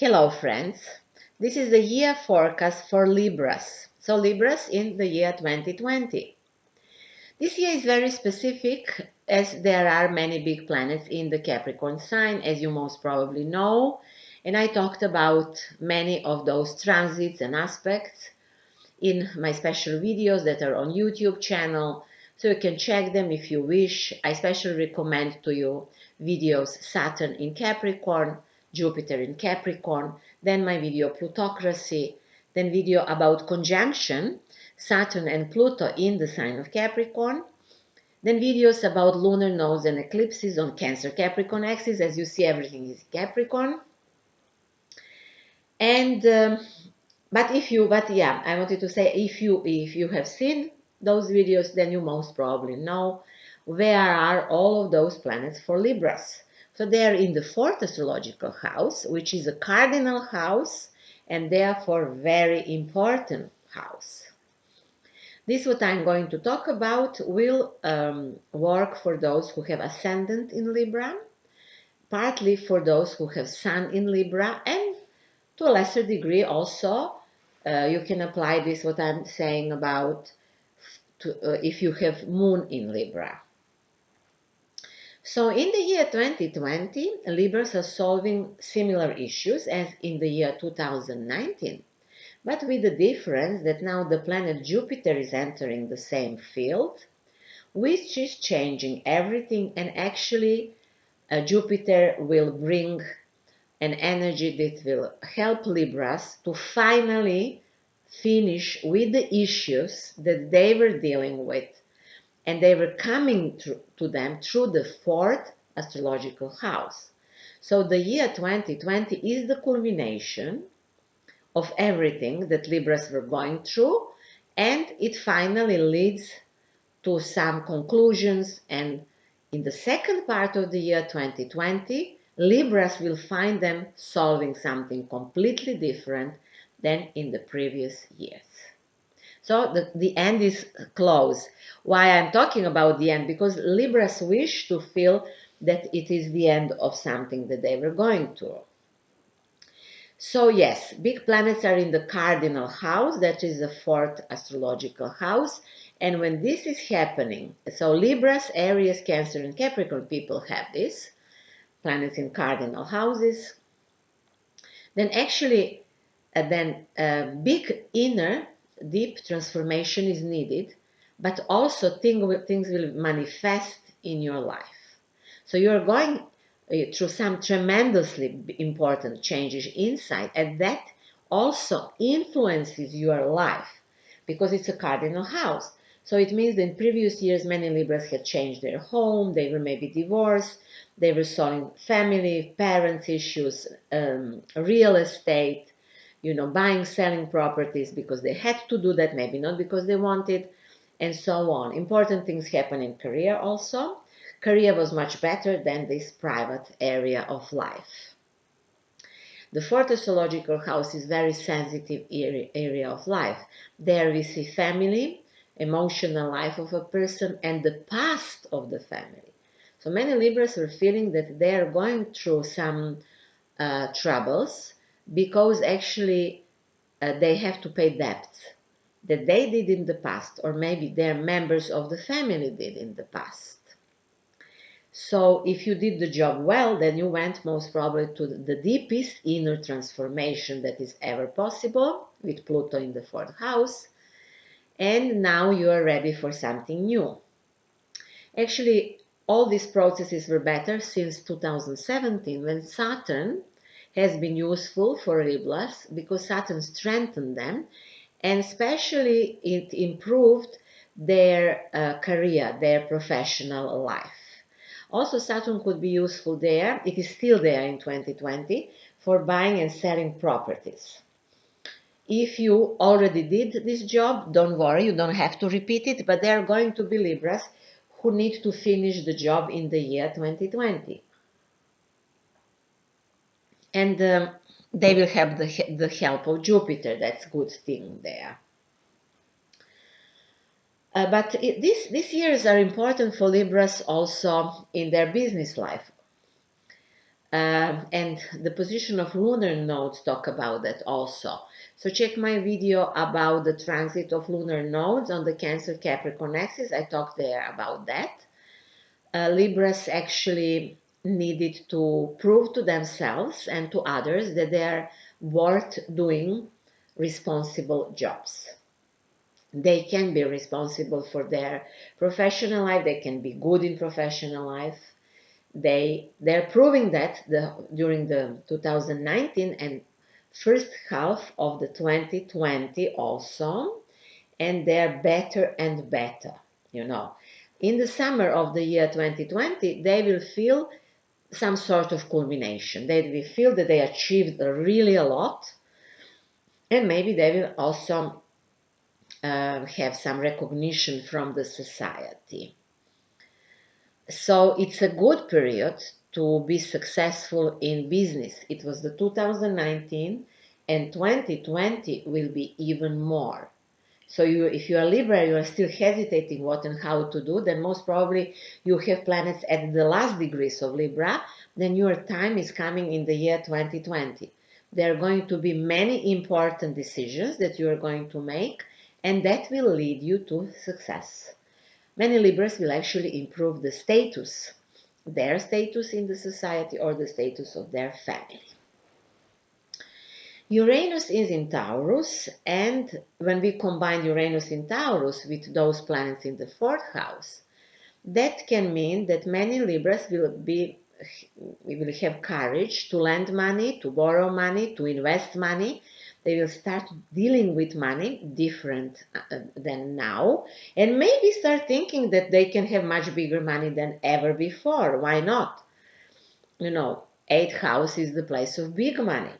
Hello friends, this is the year forecast for Libras. So Libras in the year 2020. This year is very specific as there are many big planets in the Capricorn sign, as you most probably know, and I talked about many of those transits and aspects in my special videos that are on YouTube channel, so you can check them if you wish. I especially recommend to you videos Saturn in Capricorn, Jupiter in Capricorn, then my video Plutocracy, then video about conjunction Saturn and Pluto in the sign of Capricorn, then videos about lunar nodes and eclipses on Cancer Capricorn axis. As you see, everything is Capricorn. And but yeah, I wanted to say, if you have seen those videos, then you most probably know where are all of those planets for Libras. So they are in the 4th astrological house, which is a cardinal house and therefore very important house. This, what I'm going to talk about, will work for those who have ascendant in Libra, partly for those who have Sun in Libra, and to a lesser degree also you can apply this, what I'm saying about, if you have Moon in Libra. So in the year 2020, Libras are solving similar issues as in the year 2019, but with the difference that now the planet Jupiter is entering the same field, which is changing everything, and actually Jupiter will bring an energy that will help Libras to finally finish with the issues that they were dealing with, and they were coming to them through the 4th astrological house. So the year 2020 is the culmination of everything that Libras were going through, and it finally leads to some conclusions, and in the second part of the year 2020, Libras will find them solving something completely different than in the previous years. So the end is close. Why I'm talking about the end? Because Libras wish to feel that it is the end of something that they were going through. So yes, big planets are in the cardinal house, that is the 4th astrological house. And when this is happening, so Libras, Aries, Cancer, and Capricorn people have this, planets in cardinal houses, then actually big inner deep transformation is needed, but also things will manifest in your life. So you're going through some tremendously important changes inside, and that also influences your life because it's a cardinal house. So it means that in previous years many Libras had changed their home, they were maybe divorced, they were solving family, parents issues, real estate, buying, selling properties because they had to do that, maybe not because they wanted, and so on. Important things happen in career also. Career was much better than this private area of life. The 4th astrological house is very sensitive area of life. There we see family, emotional life of a person, and the past of the family. So many Libras are feeling that they are going through some troubles because actually they have to pay debts that they did in the past, or maybe their members of the family did in the past. So if you did the job well, then you went most probably to the deepest inner transformation that is ever possible with Pluto in the 4th house, and now you are ready for something new. Actually, all these processes were better since 2017, when Saturn has been useful for Libras because Saturn strengthened them, and especially it improved their career, their professional life. Also, Saturn could be useful there, it is still there in 2020, for buying and selling properties. If you already did this job, don't worry, you don't have to repeat it, but there are going to be Libras who need to finish the job in the year 2020. And they will have the help of Jupiter. That's a good thing there. But these years are important for Libras also in their business life. And the position of lunar nodes talk about that also. So check my video about the transit of lunar nodes on the Cancer Capricorn axis. I talked there about that. Libras actually needed to prove to themselves and to others that they are worth doing responsible jobs. They can be responsible for their professional life, they can be good in professional life. They're proving that during the 2019 and first half of the 2020 also, and they're better and better, you know. In the summer of the year 2020, they will feel some sort of culmination. They will feel that they achieved really a lot, and maybe they will also have some recognition from the society. So it's a good period to be successful in business. It was the 2019, and 2020 will be even more. So if you are Libra, you are still hesitating what and how to do, then most probably you have planets at the last degrees of Libra, then your time is coming in the year 2020. There are going to be many important decisions that you are going to make, and that will lead you to success. Many Libras will actually improve the status, their status in the society or the status of their family. Uranus is in Taurus, and when we combine Uranus in Taurus with those planets in the fourth house, that can mean that many Libras will have courage to lend money, to borrow money, to invest money. They will start dealing with money different than now, and maybe start thinking that they can have much bigger money than ever before. Why not? You know, 8th house is the place of big money.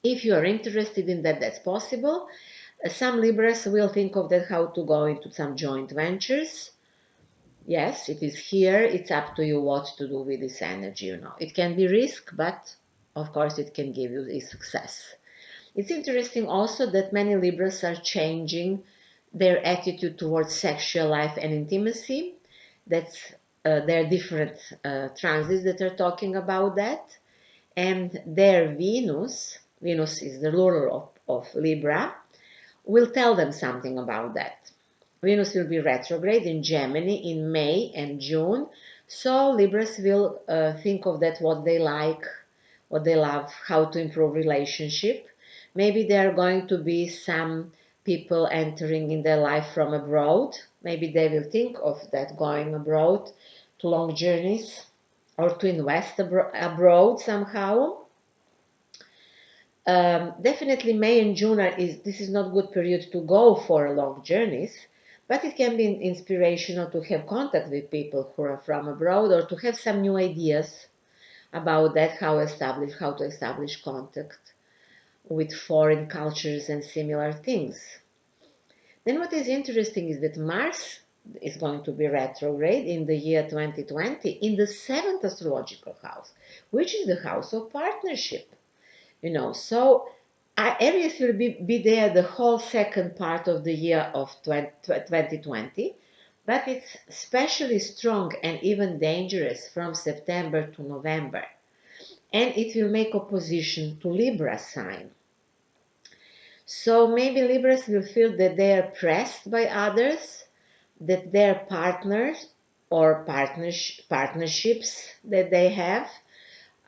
If you are interested in that, that's possible. Some Libras will think of that, how to go into some joint ventures. Yes, it is here. It's up to you what to do with this energy, you know. It can be risk, but of course it can give you a success. It's interesting also that many Libras are changing their attitude towards sexual life and intimacy. There are different transits that are talking about that. And their Venus is the ruler of Libra, will tell them something about that. Venus will be retrograde in Gemini in May and June, so Libras will think of that, what they like, what they love, how to improve relationship. Maybe there are going to be some people entering in their life from abroad. Maybe they will think of that, going abroad to long journeys or to invest abroad somehow. Definitely May and June this is not good period to go for long journeys, but it can be inspirational to have contact with people who are from abroad, or to have some new ideas about that, how to establish contact with foreign cultures and similar things. Then what is interesting is that Mars is going to be retrograde in the year 2020 in the 7th astrological house, which is the house of partnership. So Aries will be there the whole second part of the year of 2020, but it's especially strong and even dangerous from September to November. And it will make opposition to Libra sign. So maybe Libras will feel that they are pressed by others, that their partners or partnerships that they have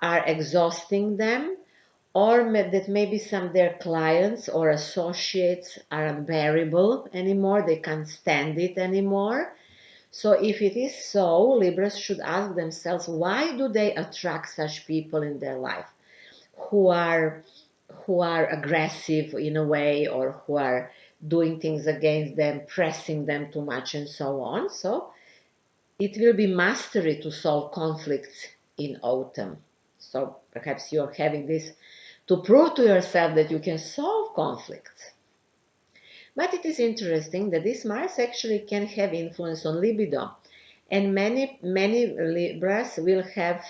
are exhausting them, or that maybe some of their clients or associates are unbearable anymore, they can't stand it anymore. So if it is so, Libras should ask themselves, why do they attract such people in their life who are aggressive in a way, or who are doing things against them, pressing them too much and so on. So it will be mastery to solve conflicts in autumn. So perhaps you're having this to prove to yourself that you can solve conflicts. But it is interesting that this Mars actually can have influence on libido, and many Libras will have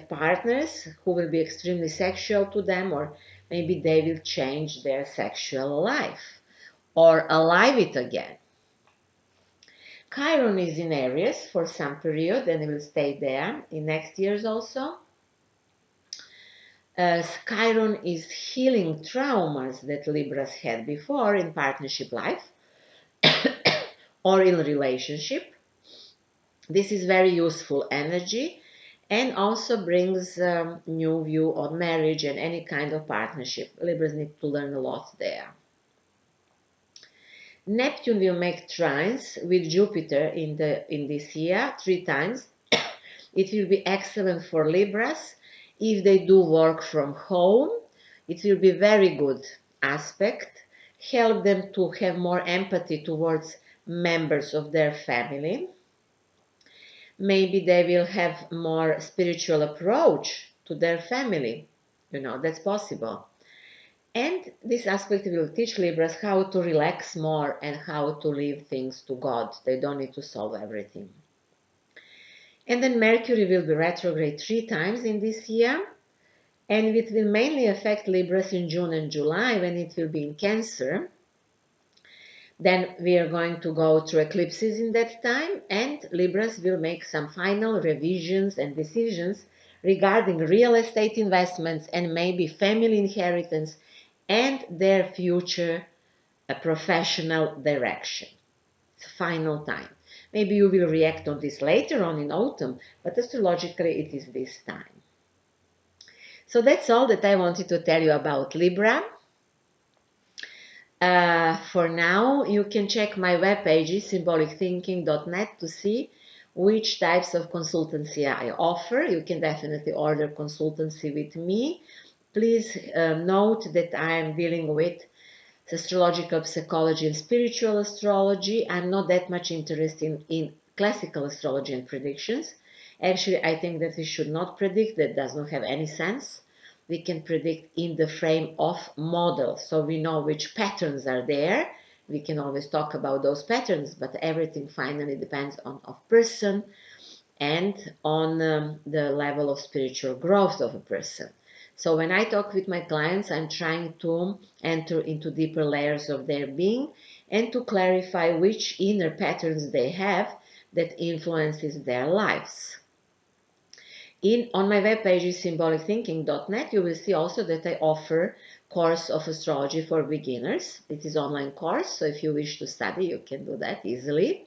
partners who will be extremely sexual to them, or maybe they will change their sexual life or alive it again. Chiron is in Aries for some period and it will stay there in next years also. Chiron is healing traumas that Libras had before in partnership life or in relationship. This is very useful energy and also brings new view on marriage and any kind of partnership. Libras need to learn a lot there. Neptune will make trines with Jupiter in this year 3 times. It will be excellent for Libras if they do work from home. It will be very good aspect. Help them to have more empathy towards members of their family. Maybe they will have more spiritual approach to their family. That's possible. And this aspect will teach Libras how to relax more and how to leave things to God. They don't need to solve everything. And then Mercury will be retrograde 3 times in this year. And it will mainly affect Libras in June and July when it will be in Cancer. Then we are going to go through eclipses in that time, and Libras will make some final revisions and decisions regarding real estate investments and maybe family inheritance and their future professional direction. It's final time. Maybe you will react on this later on in autumn, but astrologically it is this time. So that's all that I wanted to tell you about Libra. For now, you can check my webpage, symbolicthinking.net, to see which types of consultancy I offer. You can definitely order consultancy with me. Please note that I am dealing with astrological psychology and spiritual astrology. I'm not that much interested in classical astrology and predictions. Actually, I think that we should not predict. That does not have any sense. We can predict in the frame of models, so we know which patterns are there. We can always talk about those patterns, but everything finally depends on a person and on the level of spiritual growth of a person. So when I talk with my clients, I'm trying to enter into deeper layers of their being and to clarify which inner patterns they have that influences their lives. On my webpage, symbolicthinking.net, you will see also that I offer course of astrology for beginners. It is online course, so if you wish to study, you can do that easily.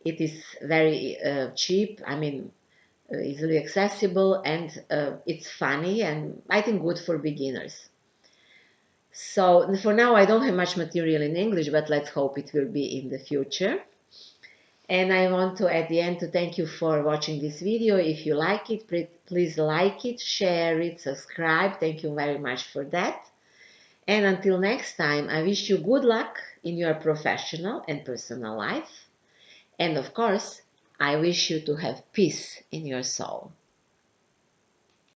It is very cheap, easily accessible, and it's funny and I think good for beginners. So for now, I don't have much material in English, but let's hope it will be in the future. And I want to, at the end, to thank you for watching this video. If you like it, please like it, share it, subscribe. Thank you very much for that. And until next time, I wish you good luck in your professional and personal life. And of course, I wish you to have peace in your soul.